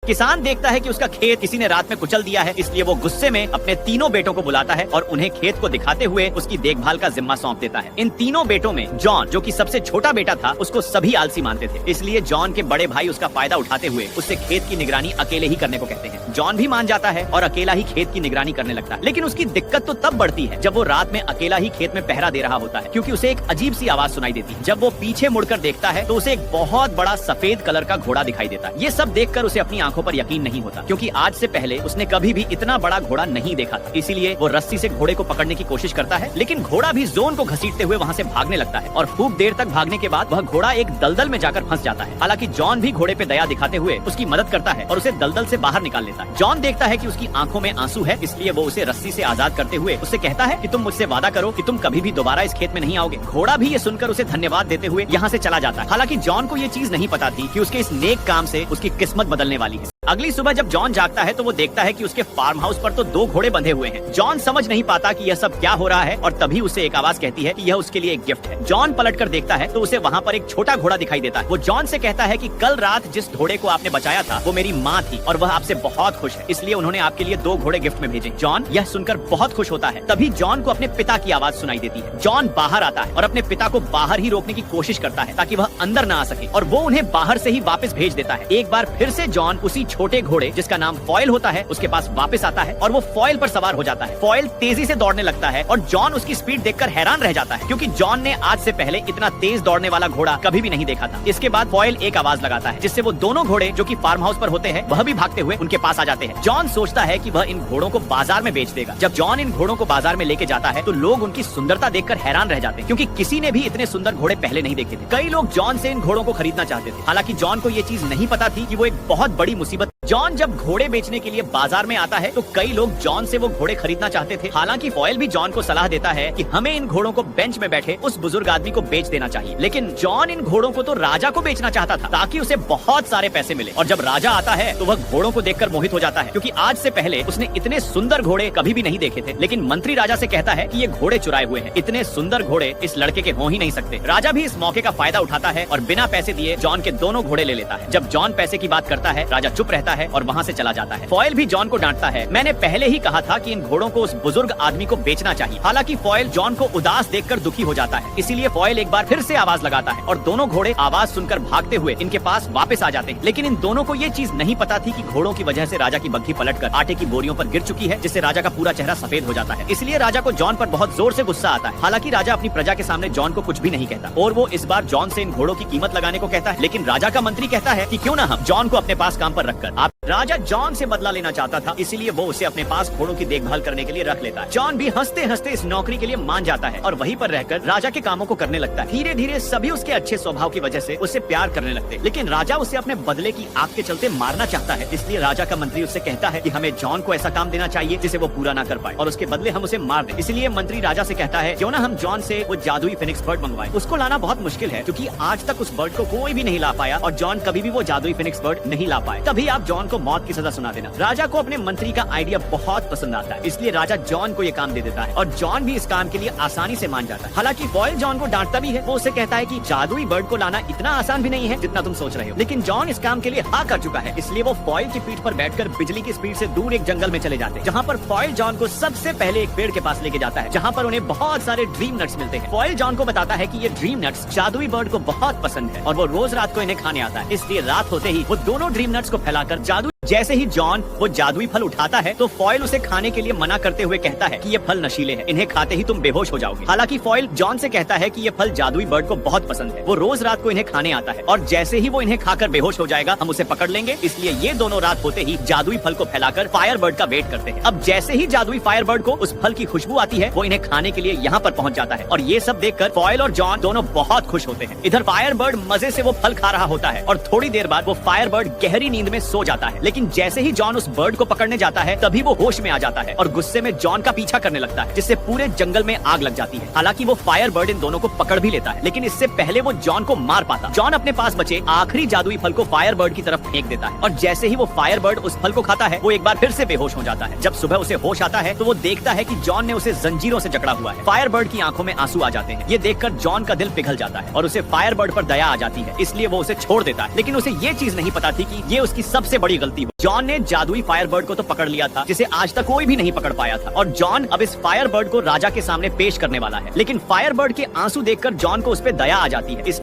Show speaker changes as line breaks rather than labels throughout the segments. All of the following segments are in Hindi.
किसान देखता है कि उसका खेत किसी ने रात में कुचल दिया है, इसलिए वो गुस्से में अपने तीनों बेटों को बुलाता है और उन्हें खेत को दिखाते हुए उसकी देखभाल का जिम्मा सौंप देता है। इन तीनों बेटों में जॉन, जो कि सबसे छोटा बेटा था, उसको सभी आलसी मानते थे, इसलिए जॉन के बड़े भाई उसका फायदा उठाते हुए उससे खेत की निगरानी अकेले ही करने को कहते हैं। जॉन भी मान जाता है और अकेला ही खेत की निगरानी करने लगता है, लेकिन उसकी दिक्कत तो तब बढ़ती है जब वो रात में अकेला ही खेत में पहरा दे रहा होता है, क्योंकि उसे एक अजीब सी आवाज सुनाई देती है। जब वो पीछे मुड़कर देखता है तो उसे एक बहुत बड़ा सफेद कलर का घोड़ा दिखाई देता है। ये सब देखकर उसे अपनी आंखों पर यकीन नहीं होता, क्योंकि आज से पहले उसने कभी भी इतना बड़ा घोड़ा नहीं देखा था। इसीलिए वो रस्सी से घोड़े को पकड़ने की कोशिश करता है, लेकिन घोड़ा भी जोन को घसीटते हुए वहाँ से भागने लगता है और खूब देर तक भागने के बाद वह घोड़ा एक दलदल में जाकर फंस जाता है। हालांकि जॉन भी घोड़े पे दया दिखाते हुए उसकी मदद करता है और उसे दलदल से बाहर निकाल लेता है। जॉन देखता है कि उसकी आंखों में आंसू है, इसलिए वो उसे रस्सी से आजाद करते हुए उससे कहता है कि तुम मुझसे वादा करो कि तुम कभी भी दोबारा इस खेत में नहीं आओगे। घोड़ा भी ये सुनकर उसे धन्यवाद देते हुए यहाँ से चला जाता है। हालांकि जॉन को ये चीज नहीं पता थी कि उसके इस नेक काम से उसकी किस्मत बदलने वाली है। अगली सुबह जब जॉन जागता है तो वो देखता है कि उसके फार्म हाउस पर तो 2 घोड़े बंधे हुए हैं। जॉन समझ नहीं पाता कि यह सब क्या हो रहा है और तभी उसे एक आवाज कहती है कि यह उसके लिए एक गिफ्ट है। जॉन पलटकर देखता है तो उसे वहाँ पर एक छोटा घोड़ा दिखाई देता है। वो जॉन से कहता है कि कल रात जिस घोड़े को आपने बचाया था वो मेरी माँ थी और वह आपसे बहुत खुश है, इसलिए उन्होंने आपके लिए 2 घोड़े गिफ्ट में भेजे। जॉन यह सुनकर बहुत खुश होता है। तभी जॉन को अपने पिता की आवाज सुनाई देती है। जॉन बाहर आता है और अपने पिता को बाहर ही रोकने की कोशिश करता है ताकि वह अंदर न आ सके, और वो उन्हें बाहर से ही वापस भेज देता है। एक बार फिर से जॉन उसी छोटे घोड़े जिसका नाम फॉयल होता है उसके पास वापस आता है और वो फॉयल पर सवार हो जाता है। फॉयल तेजी से दौड़ने लगता है और जॉन उसकी स्पीड देखकर हैरान रह जाता है, क्योंकि जॉन ने आज से पहले इतना तेज दौड़ने वाला घोड़ा कभी भी नहीं देखा था। इसके बाद फॉयल एक आवाज लगाता है, जिससे वो दोनों घोड़े जो कि फार्म हाउस पर होते हैं वह भी भागते हुए उनके पास आ जाते हैं। जॉन सोचता है कि वह इन घोड़ों को बाजार में बेच देगा। जब जॉन इन घोड़ों को बाजार में लेके जाता है तो लोग उनकी सुंदरता देखकर हैरान रह जाते हैं, क्योंकि किसी ने भी इतने सुंदर घोड़े पहले नहीं देखे थे। कई लोग जॉन से इन घोड़ों को खरीदना चाहते थे। हालांकि जॉन को ये चीज नहीं पता थी कि वो एक बहुत बड़ी मुसीबत। जॉन जब घोड़े बेचने के लिए बाजार में आता है तो कई लोग जॉन से वो घोड़े खरीदना चाहते थे। हालांकि फॉयल भी जॉन को सलाह देता है कि हमें इन घोड़ों को बेंच में बैठे उस बुजुर्ग आदमी को बेच देना चाहिए, लेकिन जॉन इन घोड़ों को तो राजा को बेचना चाहता था ताकि उसे बहुत सारे पैसे मिले। और जब राजा आता है तो वह घोड़ों को देखकर मोहित हो जाता है, क्योंकि आज से पहले उसने इतने सुंदर घोड़े कभी भी नहीं देखे थे। लेकिन मंत्री राजा से कहता है कि ये घोड़े चुराए हुए हैं, इतने सुंदर घोड़े इस लड़के के हो ही नहीं सकते। राजा भी इस मौके का फायदा उठाता है और बिना पैसे दिए जॉन के दोनों घोड़े ले लेता है। जब जॉन पैसे की बात करता है राजा चुप रहता है और वहाँ से चला जाता है। फॉयल भी जॉन को डांटता है, मैंने पहले ही कहा था कि इन घोड़ों को उस बुजुर्ग आदमी को बेचना चाहिए। हालांकि फॉयल जॉन को उदास देखकर दुखी हो जाता है, इसीलिए फॉयल एक बार फिर से आवाज लगाता है और दोनों घोड़े आवाज सुनकर भागते हुए इनके पास वापस आ जाते हैं। लेकिन इन दोनों को ये चीज नहीं पता थी कि घोड़ों की वजह से राजा की बग्घी पलटकर आटे की बोरियों पर गिर चुकी है, जिससे राजा का पूरा चेहरा सफेद हो जाता है। इसलिए राजा को जॉन पर बहुत जोर से गुस्सा आता है। हालांकि राजा अपनी प्रजा के सामने जॉन को कुछ भी नहीं कहता और वो इस बार जॉन से इन घोड़ों की कीमत लगाने को कहता है। लेकिन राजा का मंत्री कहता है कि क्यों ना हम जॉन को अपने पास काम पर रखकर। राजा जॉन से बदला लेना चाहता था, इसीलिए वो उसे अपने पास घोड़ों की देखभाल करने के लिए रख लेता है। जॉन भी हंसते हंसते इस नौकरी के लिए मान जाता है और वहीं पर रहकर राजा के कामों को करने लगता है। धीरे धीरे सभी उसके अच्छे स्वभाव की वजह से उसे प्यार करने लगते हैं। लेकिन राजा उसे अपने बदले की आग के चलते मारना चाहता है, इसलिए राजा का मंत्री उससे कहता है कि हमें जॉन को ऐसा काम देना चाहिए जिसे वो पूरा ना कर पाए और उसके बदले हम उसे मार दें। इसलिए मंत्री राजा से कहता है क्यों ना हम जॉन से वो जादुई फिनिक्स बर्ड मंगवाएं। उसको लाना बहुत मुश्किल है, क्योंकि आज तक उस बर्ड को कोई भी नहीं ला पाया और जॉन कभी भी वो जादुई फिनिक्स बर्ड नहीं ला पाए। तभी आप जॉन को मौत की सजा सुना देना। राजा को अपने मंत्री का आइडिया बहुत पसंद आता है, इसलिए राजा जॉन को ये काम दे देता है और जॉन भी इस काम के लिए आसानी से मान जाता है। हालांकि फॉयल जॉन को डांटता भी है। वो उसे कहता है कि जादुई बर्ड को लाना इतना आसान भी नहीं है जितना तुम सोच रहे हो। लेकिन जॉन इस काम के लिए हाँ कर चुका है, इसलिए वो फॉयल की पीठ पर बैठकर बिजली की स्पीड से दूर एक जंगल में चले जाते हैं, जहाँ पर फॉयल जॉन को सबसे पहले एक पेड़ के पास लेके जाता है, जहाँ पर उन्हें बहुत सारे ड्रीम नट्स मिलते हैं। फॉयल जॉन को बताता है कि ये ड्रीम नट्स जादुई बर्ड को बहुत पसंद है और वो रोज रात को इन्हें खाने आता है। इसलिए रात होते ही वो दोनों ड्रीम नट्स को फैलाकर जादू जैसे ही जॉन वो जादुई फल उठाता है तो फॉयल उसे खाने के लिए मना करते हुए कहता है कि ये फल नशीले हैं, इन्हें खाते ही तुम बेहोश हो जाओगे। हालांकि फॉयल जॉन से कहता है कि ये फल जादुई बर्ड को बहुत पसंद है, वो रोज रात को इन्हें खाने आता है और जैसे ही वो इन्हें खाकर बेहोश हो जाएगा हम उसे पकड़ लेंगे। इसलिए ये दोनों रात होते ही जादुई फल को फैलाकर फायर बर्ड का वेट करते हैं। अब जैसे ही जादुई फायर बर्ड को उस फल की खुशबू आती है वो इन्हें खाने के लिए यहाँ पर पहुँच जाता है और ये सब देखकर फॉयल और जॉन दोनों बहुत खुश होते हैं। इधर फायर बर्ड मजे से वो फल खा रहा होता है और थोड़ी देर बाद वो फायर बर्ड गहरी नींद में सो जाता है। लेकिन जैसे ही जॉन उस बर्ड को पकड़ने जाता है तभी वो होश में आ जाता है और गुस्से में जॉन का पीछा करने लगता है, जिससे पूरे जंगल में आग लग जाती है। हालांकि वो फायर बर्ड इन दोनों को पकड़ भी लेता है, लेकिन इससे पहले वो जॉन को मार पाता। जॉन अपने पास बचे आखिरी जादुई फल को फायर बर्ड की तरफ फेंक देता है और जैसे ही वो फायर बर्ड उस फल को खाता है वो एक बार फिर से बेहोश हो जाता है। जब सुबह उसे होश आता है तो वो देखता है कि जॉन ने उसे जंजीरों से जकड़ा हुआ है। फायर बर्ड की आंखों में आंसू आ जाते हैं। ये देखकर जॉन का दिल पिघल जाता है और उसे फायर बर्ड पर दया आ जाती है, इसलिए वो उसे छोड़ देता है। लेकिन उसे ये चीज नहीं पता थी कि ये उसकी सबसे बड़ी गलती गलती हो। जॉन ने जादुई फायरबर्ड को तो पकड़ लिया था जिसे आज तक कोई भी नहीं पकड़ पाया था, और जॉन अब इस फायरबर्ड को राजा के सामने पेश करने वाला है। लेकिन फायरबर्ड के आंसू देखकर जॉन को उस पर दया आ जाती है।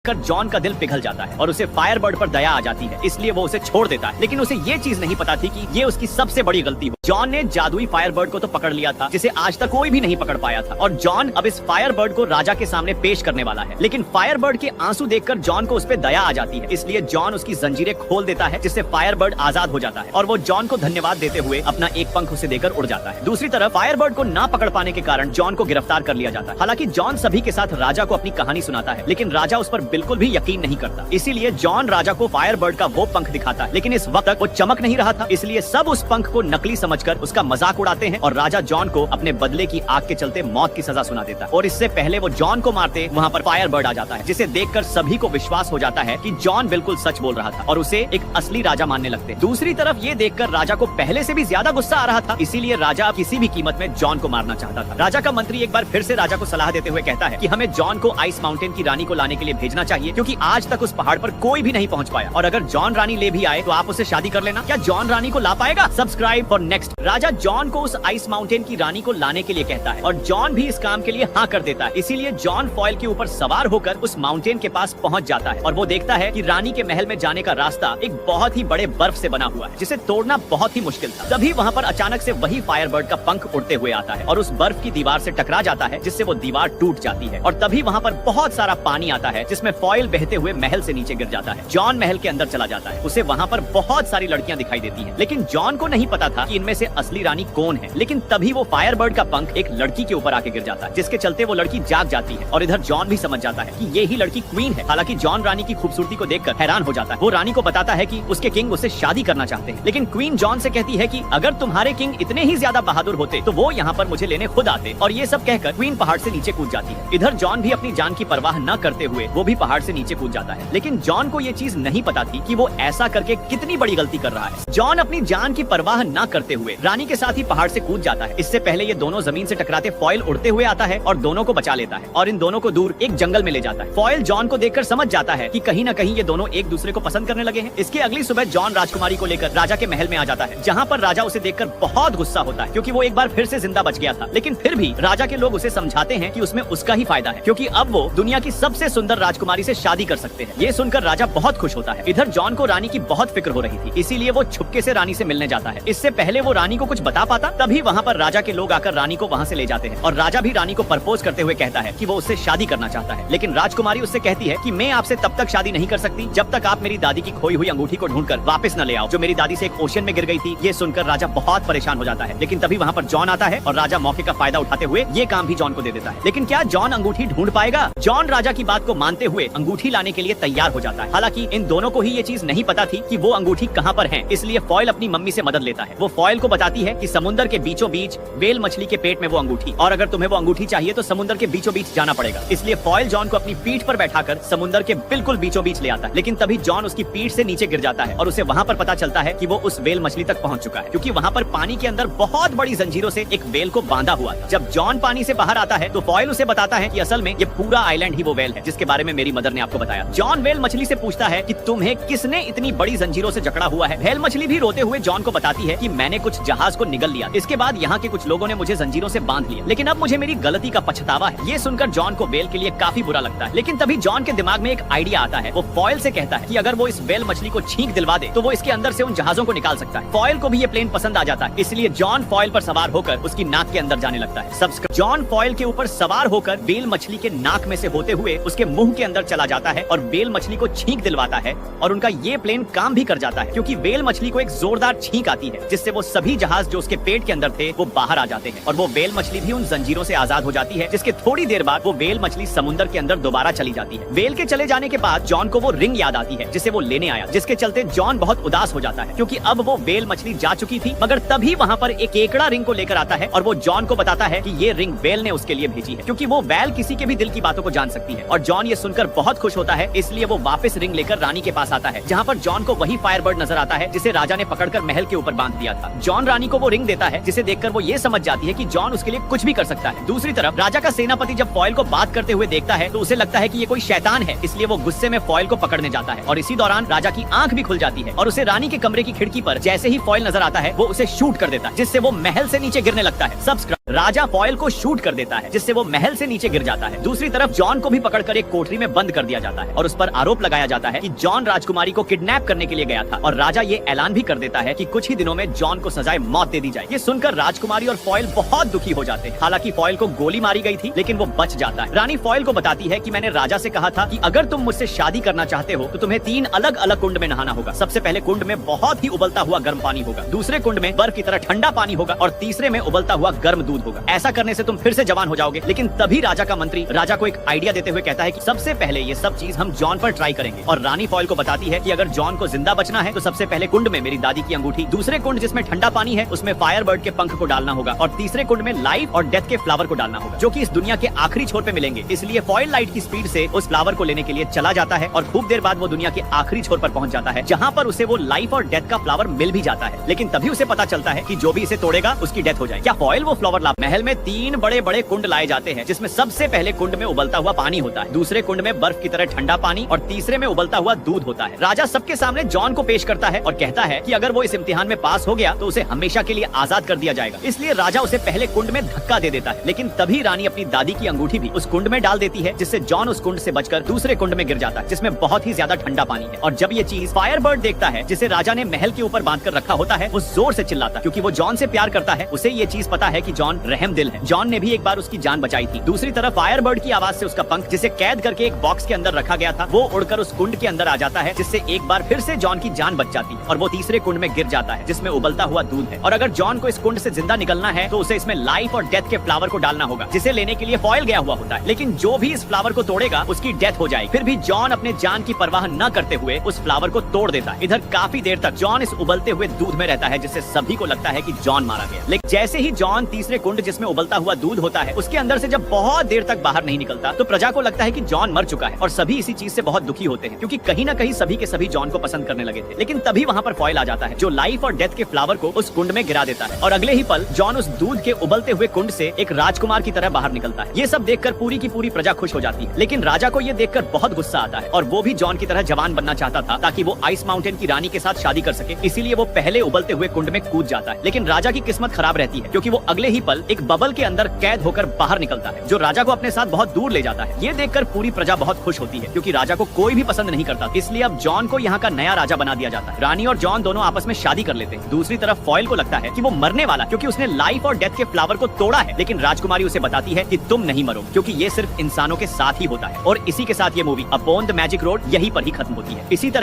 जॉन का दिल पिघल जाता है और उसे फायरबर्ड पर दया आ जाती है, इसलिए वो उसे छोड़ देता है। लेकिन उसे ये चीज नहीं पता थी कि ये उसकी सबसे बड़ी गलती हो। जॉन ने जादुई फायरबर्ड को तो पकड़ लिया था जिसे आज तक कोई भी नहीं पकड़ पाया था, और जॉन अब इस फायरबर्ड को राजा के सामने पेश करने वाला है। लेकिन फायरबर्ड के आंसू देखकर जॉन को उस पर दया आ जाती है, इसलिए जॉन उसकी जंजीरें खोल देता है, जिससे फायरबर्ड आजाद हो जाता है और वो जॉन को धन्यवाद देते हुए अपना एक पंख उसे देकर उड़ जाता है। दूसरी तरफ फायरबर्ड को ना पकड़ पाने के कारण जॉन को गिरफ्तार कर लिया जाता है। हालांकि जॉन सभी के साथ राजा को अपनी कहानी सुनाता है, लेकिन राजा उस पर बिल्कुल भी यकीन नहीं करता। इसीलिए जॉन राजा को फायरबर्ड का वो पंख दिखाता है, लेकिन इस वक्त तक वो चमक नहीं रहा था, इसलिए सब उस पंख को नकली समझकर उसका मजाक उड़ाते हैं और राजा जॉन को अपने बदले की आग के चलते मौत की सजा सुना देता है। और इससे पहले वो जॉन को मारते वहाँ पर फायरबर्ड आ जाता है, जिसे देखकर सभी को विश्वास हो जाता है कि जॉन बिल्कुल सच बोल रहा था और उसे एक असली राजा मानने लगते हैं। दूसरी तरफ ये देखकर राजा को पहले से भी ज्यादा गुस्सा आ रहा था, इसीलिए राजा किसी भी कीमत में जॉन को मारना चाहता था। राजा का मंत्री एक बार फिर से राजा को सलाह देते हुए कहता है कि हमें जॉन को आइस माउंटेन की रानी को लाने के लिए भेजना चाहिए, क्योंकि आज तक उस पहाड़ पर कोई भी नहीं पहुंच पाया, और अगर जॉन रानी ले भी आए तो आप उससे शादी कर लेना। क्या जॉन रानी को ला पाएगा? Subscribe for next. Raja John को उस आइस माउंटेन की रानी को लाने के लिए कहता है और जॉन भी इस काम के लिए हाँ कर देता है। इसीलिए जॉन फॉयल के ऊपर सवार होकर उस माउंटेन के पास पहुंच जाता है और वो देखता है कि रानी के महल में जाने का रास्ता एक बहुत ही बड़े बर्फ से बना हुआ है, जिसे तोड़ना बहुत ही मुश्किल था। तभी वहाँ पर अचानक से वही फायरबर्ड का पंख उड़ते हुए आता है और उस बर्फ की दीवार से टकरा जाता है, जिससे वो दीवार टूट जाती है। और तभी वहाँ पर बहुत सारा पानी आता है, जिसमें फॉयल बहते हुए महल से नीचे गिर जाता है। जॉन महल के अंदर चला जाता है। उसे वहाँ पर बहुत सारी लड़कियां दिखाई देती हैं, लेकिन जॉन को नहीं पता था कि इनमें से असली रानी कौन है। लेकिन तभी वो फायरबर्ड का पंख एक लड़की के ऊपर आके गिर जाता है, जिसके चलते वो लड़की जाग जाती है और इधर जॉन भी समझ जाता है कि ये ही लड़की क्वीन है। हालांकि जॉन रानी की खूबसूरती को देखकर हैरान हो जाता है। वो रानी को बताता है कि उसके किंग उससे शादी करना चाहते हैं, लेकिन क्वीन जॉन से कहती है कि अगर तुम्हारे किंग इतने ही ज्यादा बहादुर होते तो वो यहाँ पर मुझे लेने खुद आते। और ये सब कहकर क्वीन पहाड़ से नीचे कूद जाती है। इधर जॉन भी अपनी जान की परवाह न करते हुए वो भी पहाड़ से नीचे कूद जाता है, लेकिन जॉन को ये चीज नहीं पता थी कि वो ऐसा करके कितनी बड़ी गलती कर रहा है। जॉन अपनी जान की परवाह न करते हुए रानी के साथ ही पहाड़ से कूद जाता है। इससे पहले ये दोनों जमीन से टकराते फॉयल उड़ते हुए आता है और दोनों को बचा लेता है और इन दोनों को दूर एक जंगल में ले जाता है। फॉयल जॉन को देखकर समझ जाता है कि कहीं न कहीं ये दोनों एक दूसरे को पसंद करने लगे हैं। इसके अगली सुबह जॉन राजकुमारी को लेकर राजा के महल में आ जाता है, जहाँ पर राजा उसे देखकर बहुत गुस्सा होता है, क्योंकि वो एक बार फिर से जिंदा बच गया था। लेकिन फिर भी राजा के लोग उसे समझाते हैं कि उसमें उसका ही फायदा है, क्योंकि अब वो दुनिया की सबसे सुंदर राजकुमारी से शादी कर सकते हैं। ये सुनकर राजा बहुत खुश होता है। इधर जॉन को रानी की बहुत फिक्र हो रही थी, इसीलिए वो छुपके से रानी से मिलने जाता है। इससे पहले वो रानी को कुछ बता पाता, तभी वहाँ पर राजा के लोग आकर रानी को वहाँ से ले जाते हैं और राजा भी रानी को प्रपोज करते हुए कहता है कि वो उससे शादी करना चाहता है। लेकिन राजकुमारी उससे कहती है कि मैं आपसे तब तक शादी नहीं कर सकती जब तक आप मेरी दादी की खोई हुई अंगूठी को ढूंढकर वापस न ले आओ, जो मेरी दादी से एक ओशन में गिर गई थी। ये सुनकर राजा बहुत परेशान हो जाता है, लेकिन तभी वहाँ पर जॉन आता है और राजा मौके का फायदा उठाते हुए ये काम भी जॉन को दे देता है। लेकिन क्या जॉन अंगूठी ढूंढ पाएगा? जॉन राजा की बात को मानते हुए अंगूठी लाने के लिए तैयार हो जाता है। हालांकि इन दोनों को ही ये चीज नहीं पता थी कि वो अंगूठी कहाँ पर है, इसलिए फॉयल अपनी मम्मी से मदद लेता है। वो फॉयल को बताती है कि समुद्र के बीचों बीच वेल मछली के पेट में वो अंगूठी, और अगर तुम्हें वो अंगूठी चाहिए तो समुद्र के बीचों बीच जाना पड़ेगा। इसलिए फॉयल जॉन को अपनी पीठ पर बैठाकर समुद्र के बिल्कुल बीचों बीच ले आता है। लेकिन तभी जॉन उसकी पीठ से नीचे गिर जाता है और उसे वहाँ पर पता चलता है कि वो उस वेल मछली तक पहुँच चुका है, क्योंकि वहाँ पर पानी के अंदर बहुत बड़ी जंजीरों से एक वेल को बांधा हुआ था। जब जॉन पानी से बाहर आता है तो फॉयल उसे बताता है कि असल में ये पूरा आइलैंड ही वो वेल है जिसके बारे में मेरी मदर ने आपको बताया। जॉन वेल मछली से पूछता है कि तुम्हें किसने इतनी बड़ी जंजीरों से जकड़ा हुआ है। वेल मछली भी रोते हुए जॉन को बताती है कि मैंने कुछ जहाज को निगल लिया, इसके बाद यहाँ के कुछ लोगों ने मुझे जंजीरों से बांध लिया, लेकिन अब मुझे मेरी गलती का पछतावा है। ये सुनकर जॉन को वेल के लिए काफी बुरा लगता है। लेकिन तभी जॉन के दिमाग में एक आइडिया आता है। वो फॉयल से कहता है कि अगर वो इस वेल मछली को छींक दिलवा दे तो वो इसके अंदर से उन जहाजों को निकाल सकता है। फॉयल को भी ये प्लेन पसंद आ जाता है, इसलिए जॉन फॉयल पर सवार होकर उसकी नाक के अंदर जाने लगता है। जॉन फॉयल के ऊपर सवार होकर वेल मछली के नाक में से होते हुए उसके मुंह के अंदर चला जाता है और वेल मछली को छींक दिलवाता है, और उनका ये प्लेन काम भी कर जाता है, क्योंकि वेल मछली को एक जोरदार छींक आती है, जिससे वो सभी जहाज जो उसके पेट के अंदर थे वो बाहर आ जाते हैं और वो वेल मछली भी उन जंजीरों से आजाद हो जाती है, जिसके थोड़ी देर बाद वो वेल मछली समुद्र के अंदर दोबारा चली जाती है। वेल के चले जाने के बाद जॉन को वो रिंग याद आती है जिसे वो लेने आया, जिसके चलते जॉन बहुत उदास हो जाता है, क्योंकि अब वो वेल मछली जा चुकी थी। मगर तभी वहाँ पर एक केकड़ा रिंग को लेकर आता है और वो जॉन को बताता है कि ये रिंग वेल ने उसके लिए भेजी है, क्योंकि वो वेल किसी के भी दिल की बातों को जान सकती है। और जॉन ये सुनकर बहुत खुश होता है, इसलिए वो वापस रिंग लेकर रानी के पास आता है, जहाँ पर जॉन को वही फायरबर्ड नजर आता है जिसे राजा ने पकड़कर महल के ऊपर बांध दिया था। जॉन रानी को वो रिंग देता है, जिसे देखकर वो ये समझ जाती है कि जॉन उसके लिए कुछ भी कर सकता है। दूसरी तरफ राजा का सेनापति जब फॉयल को बात करते हुए देखता है तो उसे लगता है कि ये कोई शैतान है, इसलिए वो गुस्से में फॉयल को पकड़ने जाता है और इसी दौरान राजा की आंख भी खुल जाती है और उसे रानी के कमरे की खिड़की पर जैसे ही फॉयल नजर आता है वो उसे शूट कर देता है, जिससे वो महल से नीचे गिरने लगता है। राजा फॉयल को शूट कर देता है, जिससे वो महल से नीचे गिर जाता है। दूसरी तरफ जॉन को भी पकड़कर एक कोठरी में बंद कर दिया जाता है और उस पर आरोप लगाया जाता है कि जॉन राजकुमारी को किडनैप करने के लिए गया था और राजा ये ऐलान भी कर देता है कि कुछ ही दिनों में जॉन को सजाए मौत दे दी जाए। ये सुनकर राजकुमारी और फॉयल बहुत दुखी हो जाते हैं। हालांकि फॉयल को गोली मारी गई थी लेकिन वो बच जाता है। रानी फॉयल को बताती है कि मैंने राजा से कहा था कि अगर तुम मुझसे शादी करना चाहते हो तो तुम्हें 3 अलग अलग कुंड में नहाना होगा। सबसे पहले कुंड में बहुत ही उबलता हुआ गर्म पानी होगा, दूसरे कुंड में बर्फ की तरह ठंडा पानी होगा और तीसरे में उबलता हुआ गर्म दूध होगा। ऐसा करने से तुम फिर से जवान हो जाओगे। लेकिन तभी राजा का मंत्री राजा को एक आइडिया देते हुए कहता है कि सबसे पहले ये सब चीज हम जॉन पर ट्राई करेंगे और रानी फॉयल को बताती है कि अगर जॉन को जिंदा बचना है तो सबसे पहले कुंड में मेरी दादी की अंगूठी, दूसरे कुंड जिसमें ठंडा पानी है उसमें फायर बर्ड के पंख को डालना होगा और तीसरे कुंड में लाइफ और डेथ के फ्लावर को डालना होगा जो कि इस दुनिया के आखिरी छोर पे मिलेंगे। इसलिए फॉयल लाइट की स्पीड से उस फ्लावर को लेने के लिए चला जाता है और खूब देर बाद वो दुनिया के आखिरी छोर पर पहुंच जाता है जहाँ पर उसे वो लाइफ और डेथ का फ्लावर मिल भी जाता है। लेकिन तभी उसे पता चलता है कि जो भी इसे तोड़ेगा उसकी डेथ हो जाएगी। क्या फॉयल वो फ्लावर ला? महल में 3 बड़े बड़े कुंड लाए जाते हैं जिसमें सबसे पहले कुंड में उबलता हुआ पानी होता है, दूसरे कुंड में बर्फ की तरह ठंडा पानी और तीसरे में उबलता हुआ दूध होता है। राजा सबके सामने जॉन को पेश करता है और कहता है कि अगर वो इस इम्तिहान में पास हो गया तो उसे हमेशा के लिए आजाद कर दिया जाएगा। इसलिए राजा उसे पहले कुंड में धक्का दे देता है। लेकिन तभी रानी अपनी दादी की अंगूठी भी उस कुंड में डाल देती है जिससे जॉन उस कुंड से बचकर दूसरे कुंड में गिर जाता है जिसमें बहुत ही ज्यादा ठंडा पानी है। और जब ये चीज फायर बर्ड देखता है जिसे राजा ने महल के ऊपर बांध कर रखा होता है वो जोर से चिल्लाता है क्योंकि वो जॉन से प्यार करता है। उसे ये चीज पता है कि जॉन रहम दिल है। जॉन ने भी एक बार उसकी जान बचाई थी। दूसरी तरफ फायर बर्ड की आवाज से उसका पंख जिसे कैद करके एक बॉक्स के अंदर रखा गया था वो उड़कर उस कुंड के अंदर आ जाता है जिससे एक बार फिर से जॉन की जान बच जाती है और वो तीसरे कुंड में गिर जाता है जिसमें उबलता हुआ दूध है। और अगर जॉन को इस कुंड से जिंदा निकलना है तो उसे इसमें लाइफ और डेथ के फ्लावर को डालना होगा जिसे लेने के लिए फॉयल गया हुआ होता है। लेकिन जो भी इस फ्लावर को तोड़ेगा उसकी डेथ हो जाएगी। फिर भी जॉन अपने जान की परवाह न करते हुए उस फ्लावर को तोड़ देता है। इधर काफी देर तक जॉन इस उबलते हुए दूध में रहता है जिससे सभी को लगता है कि जॉन मारा गया। लेकिन जैसे ही जॉन तीसरे कुंड जिसमें उबलता हुआ दूध होता है उसके अंदर से जब बहुत देर तक बाहर नहीं निकलता तो प्रजा को लगता है कि जॉन मर चुका है और सभी इसी चीज से बहुत दुखी होते हैं क्योंकि कहीं ना कहीं सभी के सभी जॉन को पसंद करने लगे थे। लेकिन तभी वहाँ पर फॉयल आ जाता है जो लाइफ और डेथ के फ्लावर को उस कुंड में गिरा देता है और अगले ही पल जॉन उस दूध के उबलते हुए कुंड से एक राजकुमार की तरह बाहर निकलता है। ये सब देखकर पूरी की पूरी प्रजा खुश हो जाती है। लेकिन राजा को ये देखकर बहुत गुस्सा आता है और वो भी जॉन की तरह जवान बनना चाहता था ताकि वो आइस माउंटेन की रानी के साथ शादी कर सके। इसीलिए वो पहले उबलते हुए कुंड में कूद जाता है। लेकिन राजा की किस्मत खराब रहती है क्योंकि वो अगले ही पल एक बबल के अंदर कैद होकर बाहर निकलता है जो राजा को अपने साथ बहुत दूर ले जाता है। ये देखकर पूरी प्रजा बहुत खुश होती है क्योंकि राजा को कोई भी पसंद नहीं करता। इसलिए अब जॉन को यहाँ का नया राजा बना दिया जाता है। रानी और जॉन दोनों आपस में शादी कर लेते हैं। दूसरी तरफ फॉयल को लगता है कि वो मरने वाला क्योंकि उसने लाइफ और डेथ के फ्लावर को तोड़ा है। लेकिन राजकुमारी उसे बताती है कि तुम नहीं मरो क्योंकि ये सिर्फ इंसानों के साथ ही होता है। और इसी के साथ ये movie upon the magic road यहीं पर ही खत्म होती है। इसी तरह